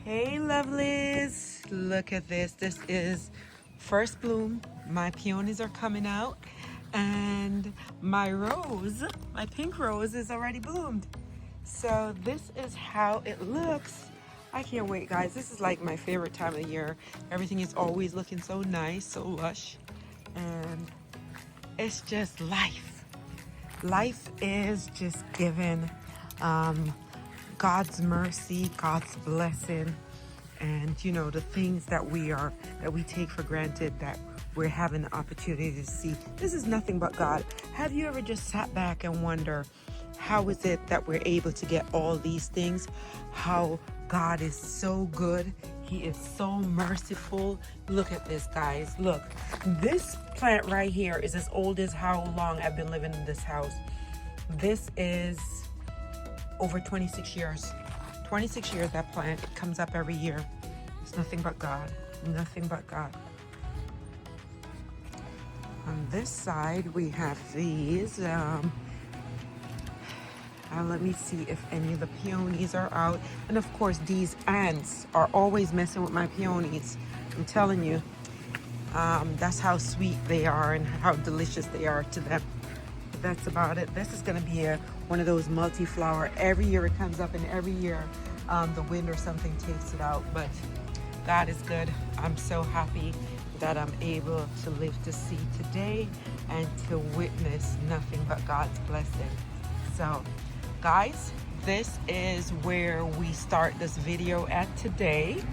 Hey lovelies, look at this. This is first bloom. My peonies are coming out and my rose, my pink rose is already bloomed. So this is how it looks. I can't wait, guys. This is like my favorite time of the year. Everything is always looking so nice, so lush, and it's just life. Life is just given. God's mercy, God's blessing, and the things that we take for granted, that we're having the opportunity to see. This is nothing but God. Have you ever just sat back and wonder, how is it that we're able to get all these things? How God is so good. He is so merciful. Look at this, guys. Look, this plant right here is as old as how long I've been living in this house. This is over 26 years. 26 years that plant comes up every year. It's nothing but God. Nothing but God. On this side, we have these. Let me see if any of the peonies are out. And of course, these ants are always messing with my peonies. I'm telling you. That's how sweet they are and how delicious they are to them. That's about it. This is going to be one of those multi-flower. Every year it comes up, and every year the wind or something takes it out. But God is good. I'm so happy that I'm able to live to see today and to witness nothing but God's blessing. So guys, this is where we start this video at today.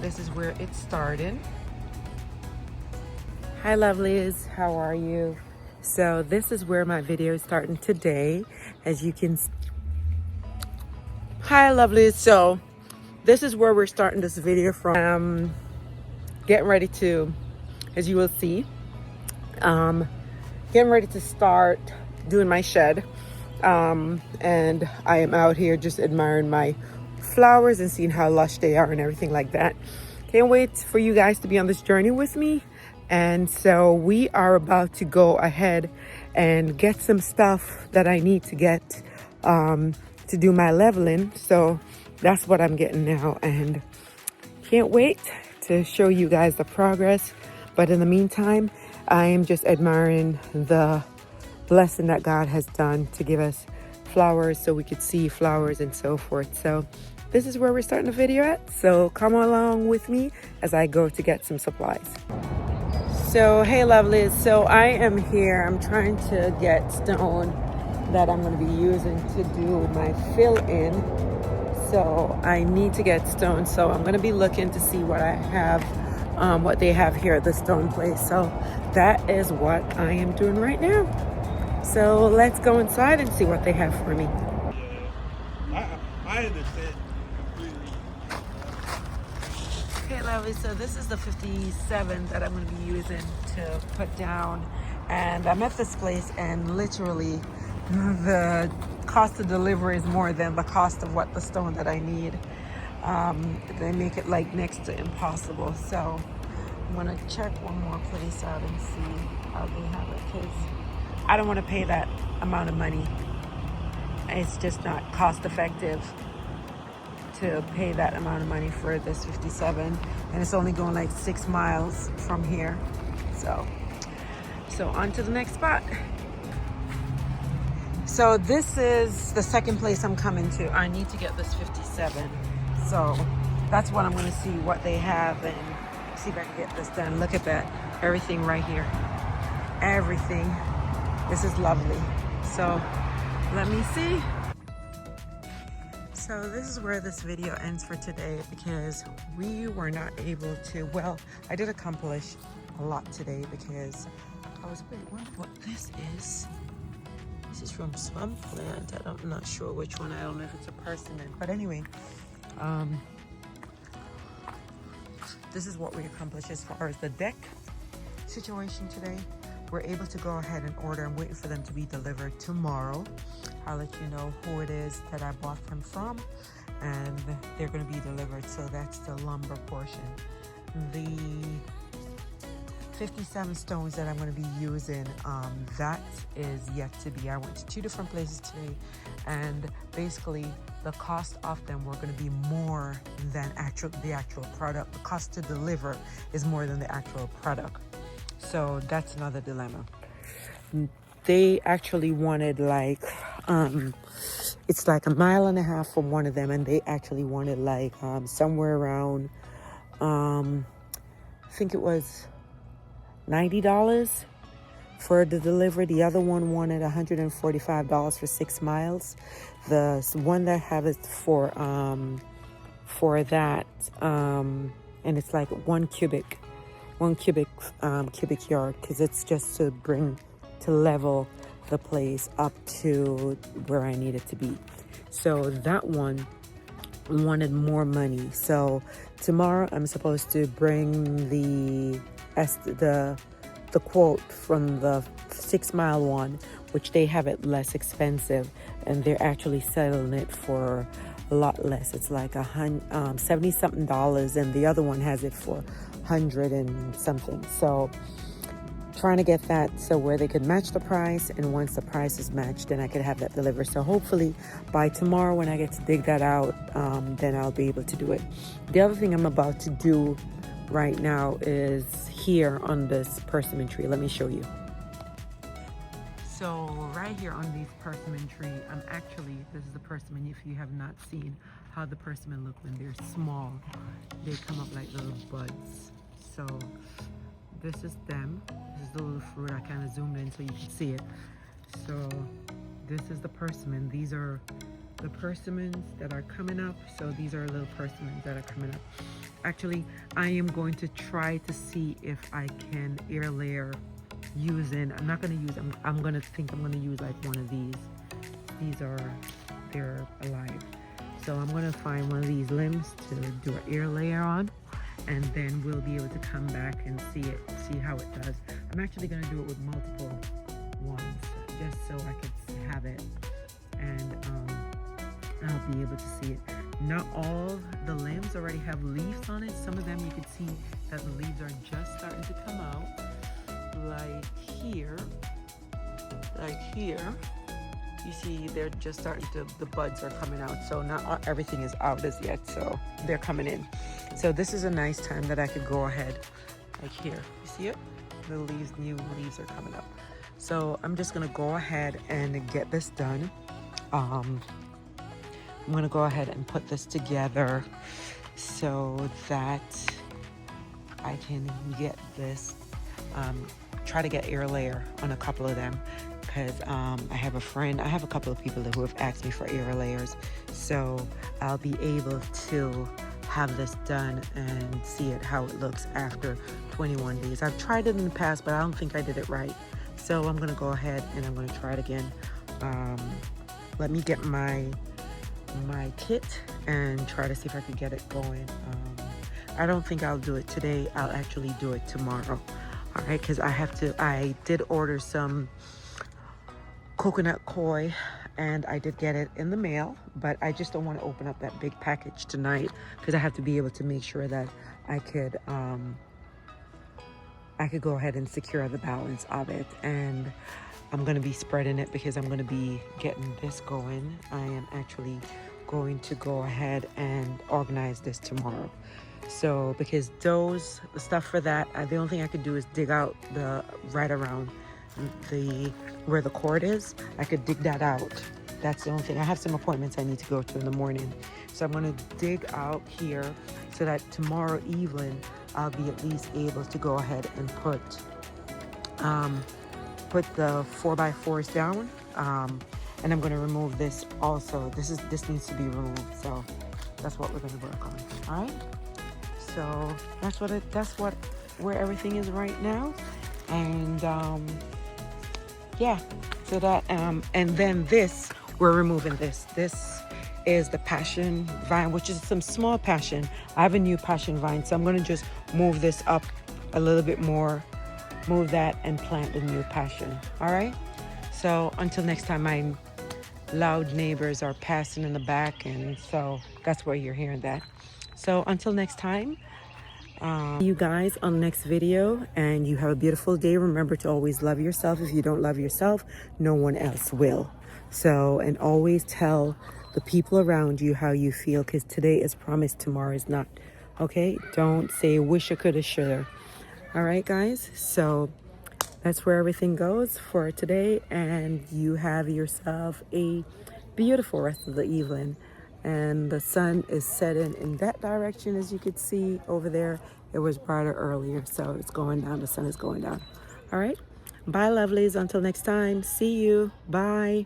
This is where it started. Hi lovelies, how are you? So this is where my video is starting today, as you can see. Hi lovelies, so this is where we're starting this video from. Getting ready to, as you will see, getting ready to start doing my shed, and I am out here just admiring my flowers and seeing how lush they are and everything like that. Can't wait for you guys to be on this journey with me. And so we are about to go ahead and get some stuff that I need to get to do my leveling. So that's what I'm getting now, and can't wait to show you guys the progress. But in the meantime, I am just admiring the blessing that God has done to give us flowers so we could see flowers and so forth. So this is where we're starting the video at. So come along with me as I go to get some supplies. So hey lovelies, so I am here. I'm trying to get stone that I'm going to be using to do my fill in. So I need to get stone, so I'm going to be looking to see what I have, what they have here at the stone place. So that is what I am doing right now. So let's go inside and see what they have for me. I understand. Okay lovely, so this is the 57 that I'm going to be using to put down, and I'm at this place and literally the cost of delivery is more than the cost of what the stone that I need. They make it like next to impossible. So I'm gonna check one more place out and see how they have it, because I don't want to pay that amount of money. It's just not cost effective to pay that amount of money for this 57, and it's only going like 6 miles from here. So on to the next spot. So this is the second place I'm coming to. I need to get this 57. So that's what I'm going to see what they have and see if I can get this done. Look at that. Everything right here. Everything. This is lovely. So let me see. So this is where this video ends for today, because we were not able to, well, I did accomplish a lot today because I was wondering what this is. This is from Swamp Plant. I'm not sure which one. I don't know if it's a persimmon. But anyway, this is what we accomplished as far as the deck situation today. We're able to go ahead and order. I'm waiting for them to be delivered tomorrow. I'll let you know who it is that I bought them from, and they're going to be delivered. So that's the lumber portion. The 57 stones that I'm going to be using, that is yet to be. I went to 2 different places today, and basically the cost of them were going to be more than the actual product. The cost to deliver is more than the actual product. So that's another dilemma. They actually wanted like, it's like a mile and a half from one of them, and they actually wanted like somewhere around, I think it was $90 for the delivery. The other one wanted $145 for 6 miles. The one that have it for that, and it's like one cubic yard, because it's just to level the place up to where I need it to be. So that one wanted more money. So tomorrow I'm supposed to bring the quote from the 6 mile one, which they have it less expensive, and they're actually selling it for a lot less. It's like $70 something, and the other one has it for $100 and something. So trying to get that so where they could match the price, and once the price is matched, then I could have that delivered. So hopefully by tomorrow when I get to dig that out, then I'll be able to do it. The other thing I'm about to do right now is here on this persimmon tree. Let me show you. So right here on these persimmon tree, this is the persimmon. If you have not seen how the persimmon look when they're small, they come up like little buds. So this is them. This is the little fruit. I kind of zoomed in so you can see it. So this is the persimmon. These are the persimmons that are coming up. So these are little persimmons that are coming up. Actually, I am going to try to see if I can air layer using, I'm not going to use, I'm going to use like one of these. They're alive. So I'm going to find one of these limbs to do an air layer on, and then we'll be able to come back and see how it does. I'm actually going to do it with multiple ones just so I could have it, and I'll be able to see it. Not all the limbs already have leaves on it. Some of them you can see that the leaves are just starting to come out. Like here, you see they're just starting to, the buds are coming out. So not everything is out as yet, so they're coming in. So this is a nice time that I could go ahead, like here, you see it? The leaves, new leaves are coming up. So I'm just gonna go ahead and get this done. I'm gonna go ahead and put this together so that I can get this, try to get air layer on a couple of them, because I have a couple of people who have asked me for air layers, so I'll be able to have this done and see how it looks after 21 days. I've tried it in the past, but I don't think I did it right. So I'm gonna go ahead and I'm gonna try it again. Let me get my kit and try to see if I could get it going. I don't think I'll do it today. I'll actually do it tomorrow. All right, because I did order some coconut coir, and I did get it in the mail, but I just don't want to open up that big package tonight because I have to be able to make sure that I could go ahead and secure the balance of it. And I'm going to be spreading it because I'm going to be getting this going. I am actually going to go ahead and organize this tomorrow. So because the stuff for that, the only thing I could do is dig out right around where the cord is. I could dig that out. That's the only thing. I have some appointments I need to go to in the morning. So I'm going to dig out here so that tomorrow evening I'll be at least able to go ahead and put the 4x4s down. And I'm going to remove this also. This needs to be removed. So that's what we're going to work on. All right. So that's where everything is right now. And yeah, so that and then this, we're removing this. This is the passion vine, which is some small passion. I have a new passion vine, so I'm going to just move this up a little bit more, move that, and plant the new passion. All right. So until next time, my loud neighbors are passing in the back, and so that's why you're hearing that. So until next time, you guys on the next video, and you have a beautiful day. Remember to always love yourself. If you don't love yourself, no one else will. So, and always tell the people around you how you feel, because today is promised, tomorrow is not. Okay? Don't say wish I coulda, shoulda. All right, guys? So that's where everything goes for today, and you have yourself a beautiful rest of the evening. And the sun is setting in that direction, as you could see over there. It was brighter earlier, so it's going down. The sun is going down. All right, bye lovelies, until next time. See you. Bye.